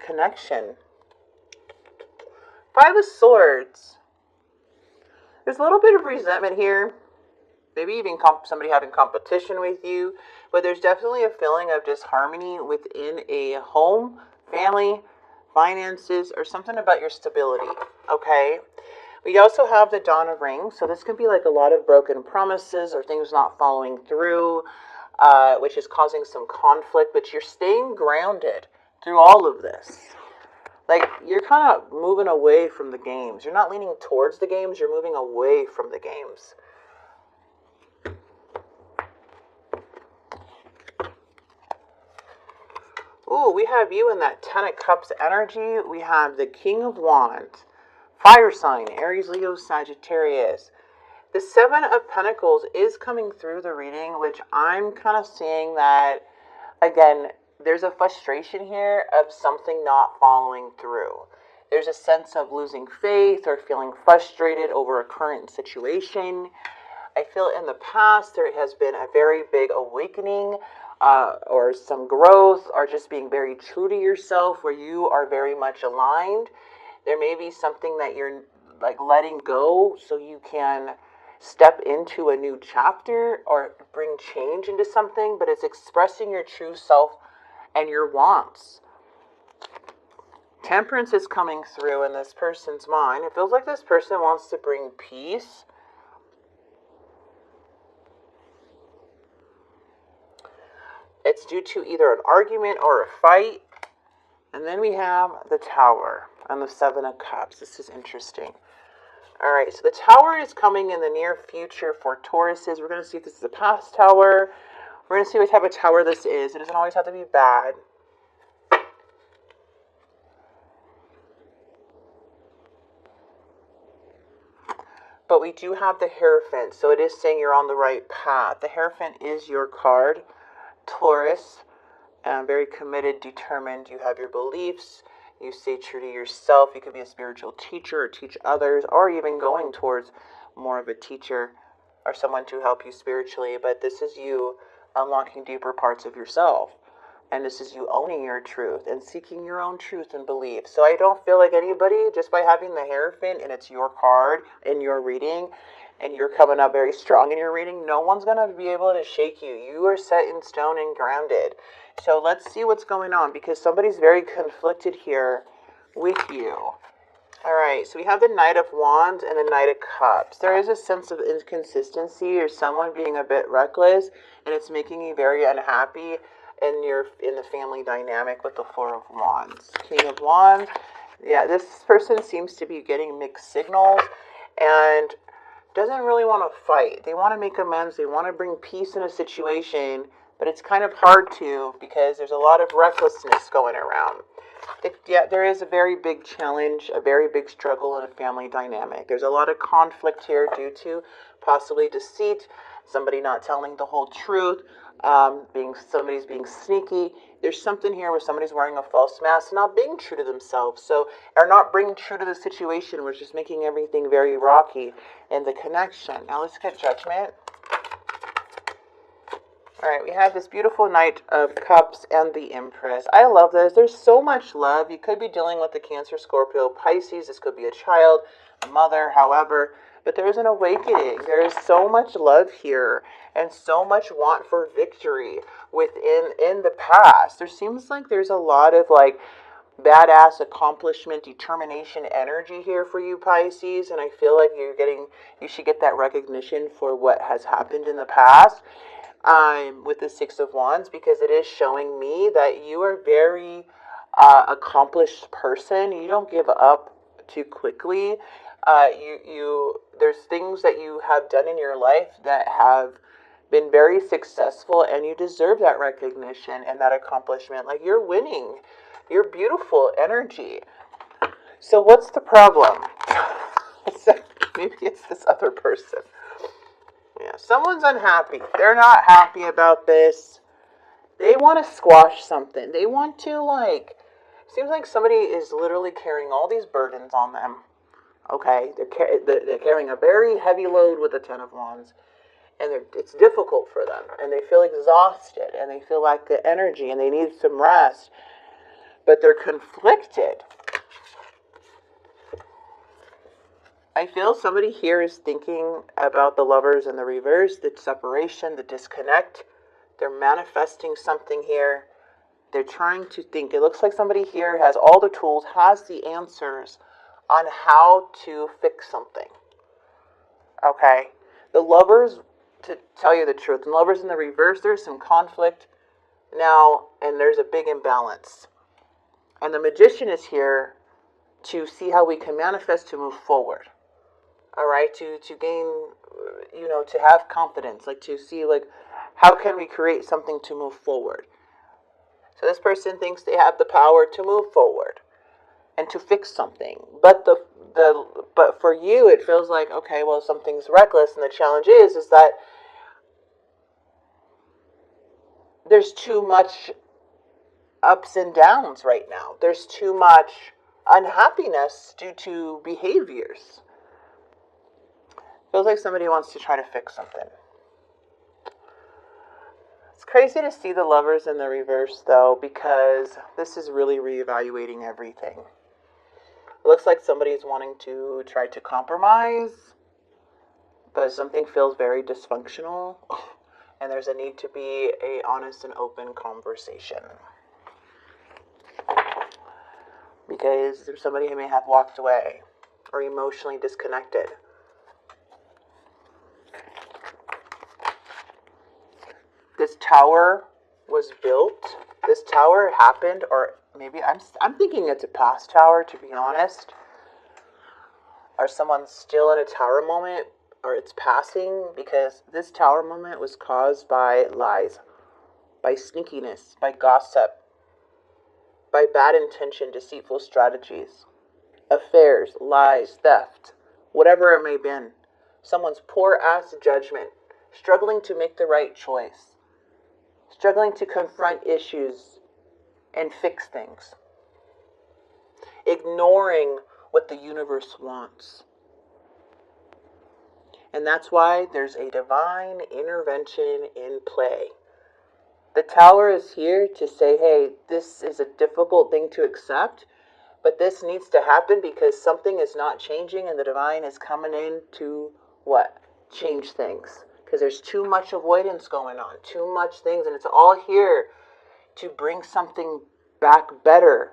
connection. Five of Swords. There's a little bit of resentment here. Maybe even somebody having competition with you. But there's definitely a feeling of disharmony within a home, family, finances, or something about your stability. Okay? We also have the Dawn of Rings. So this can be like a lot of broken promises or things not following through, which is causing some conflict. But you're staying grounded through all of this. Like, you're kind of moving away from the games. You're not leaning towards the games. You're moving away from the games. Ooh, we have you in that Ten of Cups energy. We have the King of Wands. Fire sign, Aries, Leo, Sagittarius. The Seven of Pentacles is coming through the reading, which I'm kind of seeing that, again, there's a frustration here of something not following through. There's a sense of losing faith or feeling frustrated over a current situation. I feel in the past there has been a very big awakening or some growth or just being very true to yourself where you are very much aligned. There may be something that you're like letting go so you can step into a new chapter or bring change into something, but it's expressing your true self and your wants. Temperance is coming through in this person's mind. It feels like this person wants to bring peace. It's due to either an argument or a fight. And then we have the Tower and the Seven of Cups. This is interesting. All right, so the Tower is coming in the near future for Tauruses. We're going to see if this is a past tower. We're going to see what type of tower this is. It doesn't always have to be bad. But we do have the Hierophant, so it is saying you're on the right path. The Hierophant is your card, Taurus. Very committed, determined. You have your beliefs. You stay true to yourself. You could be a spiritual teacher or teach others, or even going towards more of a teacher or someone to help you spiritually. But this is you unlocking deeper parts of yourself. And this is you owning your truth and seeking your own truth and belief. So I don't feel like anybody, just by having the Hierophant and it's your card in your reading, and you're coming up very strong in your reading, no one's going to be able to shake you. You are set in stone and grounded. So let's see what's going on, because somebody's very conflicted here with you. All right, so we have the Knight of Wands and the Knight of Cups. There is a sense of inconsistency or someone being a bit reckless, and it's making you very unhappy in the family dynamic with the Four of Wands. King of Wands. Yeah, this person seems to be getting mixed signals and doesn't really want to fight. They want to make amends. They want to bring peace in a situation, but it's kind of hard to because there's a lot of recklessness going around. Yeah, there is a very big challenge, a very big struggle in a family dynamic. There's a lot of conflict here due to possibly deceit, somebody not telling the whole truth, somebody's being sneaky. There's something here where somebody's wearing a false mask, not being true to themselves, or not being true to the situation, which is making everything very rocky in the connection. Now let's get Judgment. All right, we have this beautiful Knight of Cups and the Empress. I love this. There's so much love. You could be dealing with the Cancer, Scorpio, Pisces. This could be a child, a mother, however. But there is an awakening. There is so much love here and so much want for victory in the past. There seems like there's a lot of like badass accomplishment, determination, energy here for you, Pisces. And I feel like you should get that recognition for what has happened in the past. With the Six of Wands, because it is showing me that you are a very accomplished person. You don't give up too quickly. There's things that you have done in your life that have been very successful, and you deserve that recognition and that accomplishment. Like, you're winning. You're beautiful energy. So what's the problem? Maybe it's this other person. Yeah, someone's unhappy. They're not happy about this. They want to squash something. They want to, seems like somebody is literally carrying all these burdens on them. Okay, they're carrying a very heavy load with the Ten of Wands. And it's difficult for them. And they feel exhausted. And they feel like the energy. And they need some rest. but they're conflicted. I feel somebody here is thinking about the Lovers in the reverse, the separation, the disconnect. They're manifesting something here. They're trying to think. It looks like somebody here has all the tools, has the answers on how to fix something. Okay? The Lovers, to tell you the truth, the Lovers in the reverse, there's some conflict now, and there's a big imbalance. And the Magician is here to see how we can manifest to move forward. All right, to gain, to have confidence, like to see, like, how can we create something to move forward? So this person thinks they have the power to move forward and to fix something. But but for you, it feels like, okay, well, something's reckless, and the challenge is that there's too much ups and downs right now. There's too much unhappiness due to behaviors. Feels like somebody wants to try to fix something. It's crazy to see the Lovers in the reverse, though, because this is really reevaluating everything. It looks like somebody's wanting to try to compromise, but something feels very dysfunctional, and there's a need to be an honest and open conversation. Because somebody may have walked away or emotionally disconnected. This tower was built. This tower happened, or maybe I'm thinking it's a past tower, to be honest. Or someone's still in a tower moment, or it's passing, because this tower moment was caused by lies, by sneakiness, by gossip, by bad intention, deceitful strategies, affairs, lies, theft, whatever it may have been. Someone's poor ass judgment, struggling to make the right choice. Struggling to confront issues and fix things. Ignoring what the universe wants. And that's why there's a divine intervention in play. The Tower is here to say, hey, this is a difficult thing to accept, but this needs to happen because something is not changing, and the divine is coming in to what? Change things. Because there's too much avoidance going on, too much things, and it's all here to bring something back better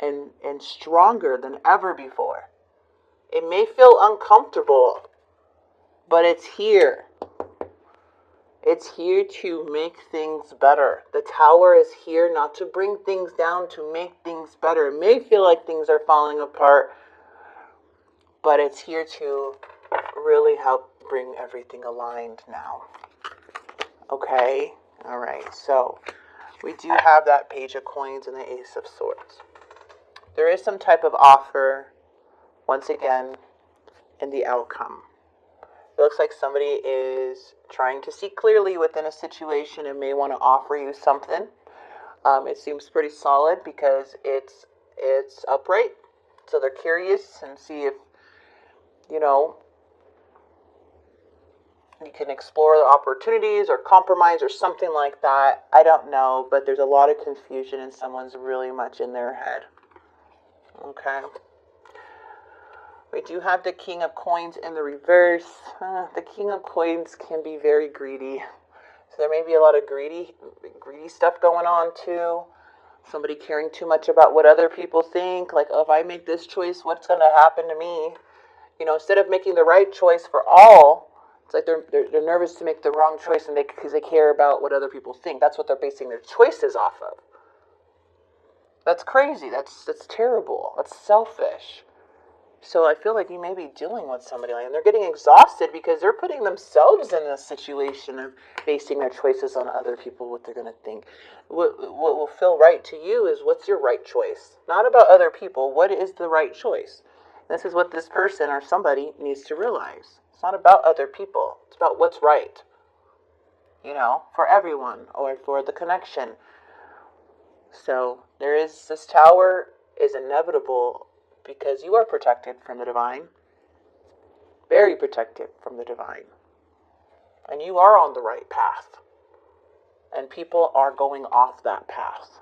and stronger than ever before. It may feel uncomfortable, but it's here. It's here to make things better. The Tower is here not to bring things down, to make things better. It may feel like things are falling apart, but it's here to really help bring everything aligned now. Okay? Alright, so we do have that Page of Coins and the Ace of Swords. There is some type of offer, once again, in the outcome. It looks like somebody is trying to see clearly within a situation and may want to offer you something. It seems pretty solid because it's upright. So they're curious and see if, you can explore the opportunities or compromise or something like that. I don't know, but there's a lot of confusion and someone's really much in their head. Okay. We do have the King of Coins in the reverse. The King of Coins can be very greedy. So there may be a lot of greedy stuff going on too. Somebody caring too much about what other people think. Like, oh, if I make this choice, what's going to happen to me? Instead of making the right choice for all, it's like they're nervous to make the wrong choice and because they care about what other people think. That's what they're basing their choices off of. That's crazy. That's terrible. That's selfish. So I feel like you may be dealing with somebody like that. And they're getting exhausted because they're putting themselves in a situation of basing their choices on other people, what they're going to think. What will feel right to you is what's your right choice. Not about other people. What is the right choice? This is what this person or somebody needs to realize. It's not about other people. It's about what's right. For everyone or for the connection. So this Tower is inevitable because you are protected from the divine. Very protected from the divine. And you are on the right path. And people are going off that path.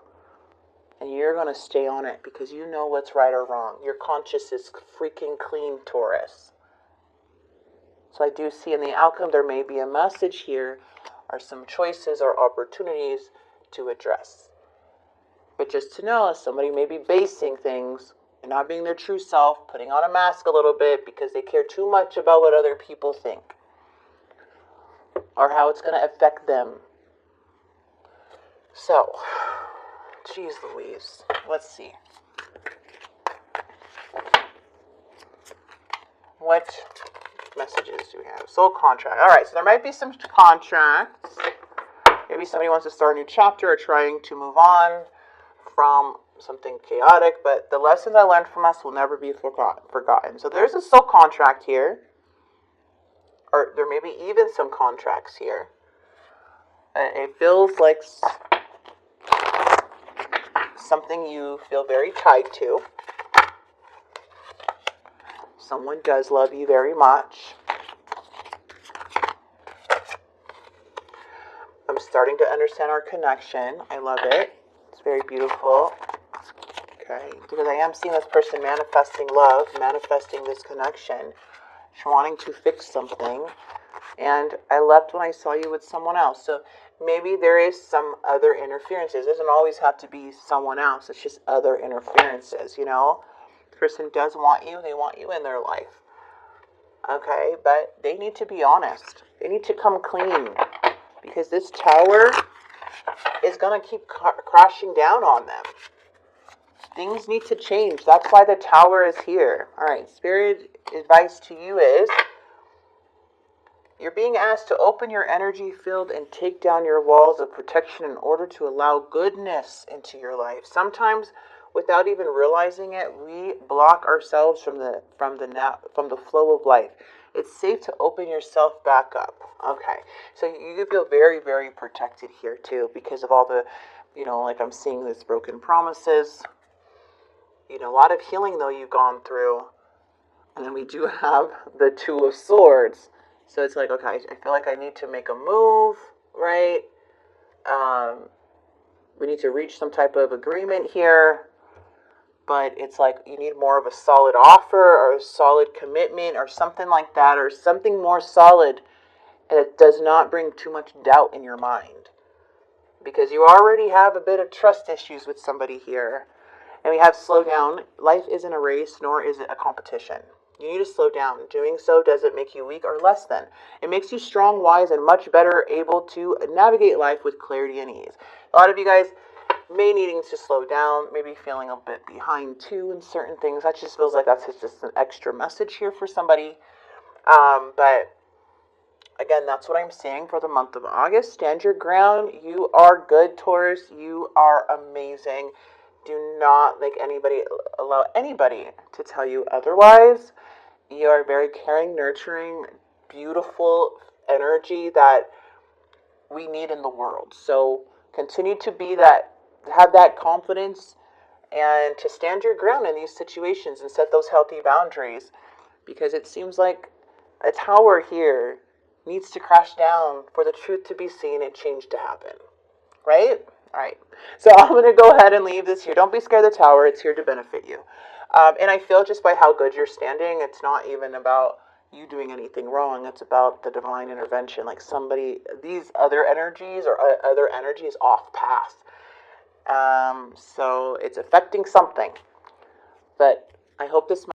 And you're going to stay on it because you know what's right or wrong. Your conscience is freaking clean, Taurus. So I do see in the outcome there may be a message here or some choices or opportunities to address. But just to know, somebody may be basing things and not being their true self, putting on a mask a little bit because they care too much about what other people think or how it's going to affect them. So, geez Louise, let's see. What messages do we have? Soul contract. All right, so there might be some contracts. Maybe somebody wants to start a new chapter or trying to move on from something chaotic, but the lessons I learned from us will never be forgotten. So there's a soul contract here, or there may be even some contracts here. It feels like something you feel very tied to. Someone does love you very much. I'm starting to understand our connection. I love it. It's very beautiful. Okay, because I am seeing this person manifesting love, manifesting this connection, wanting to fix something. And I left when I saw you with someone else. So maybe there is some other interferences. It doesn't always have to be someone else. It's just other interferences, you know. The person does want you. They want you in their life. Okay, but they need to be honest. They need to come clean. Because this tower is going to keep crashing down on them. Things need to change. That's why the tower is here. All right, spirit advice to you is you're being asked to open your energy field and take down your walls of protection in order to allow goodness into your life. Sometimes, without even realizing it, we block ourselves from the flow of life. It's safe to open yourself back up. Okay, so you feel very, very protected here too because of all the, like I'm seeing this broken promises. A lot of healing though you've gone through. And then we do have the Two of Swords. So it's like, okay, I feel like I need to make a move, right? We need to reach some type of agreement here. But it's like you need more of a solid offer or a solid commitment or something like that, or something more solid that does not bring too much doubt in your mind. Because you already have a bit of trust issues with somebody here. And we have slow down. Life isn't a race, nor is it a competition. You need to slow down. Doing so doesn't make you weak or less than. It makes you strong, wise, and much better able to navigate life with clarity and ease. A lot of you guys may needing to slow down, maybe feeling a bit behind too in certain things. That just feels like that's just an extra message here for somebody. But again, that's what I'm saying for the month of August. Stand your ground. You are good, Taurus. You are amazing. Do not allow anybody to tell you otherwise. You are very caring, nurturing, beautiful energy that we need in the world. So continue to be that, have that confidence and to stand your ground in these situations and set those healthy boundaries, because it seems like a tower here needs to crash down for the truth to be seen and change to happen. Right? All right. So I'm going to go ahead and leave this here. Don't be scared of the tower. It's here to benefit you. And I feel just by how good you're standing, it's not even about you doing anything wrong. It's about the divine intervention. Like these other energies or other energies off path. So it's affecting something. But I hope this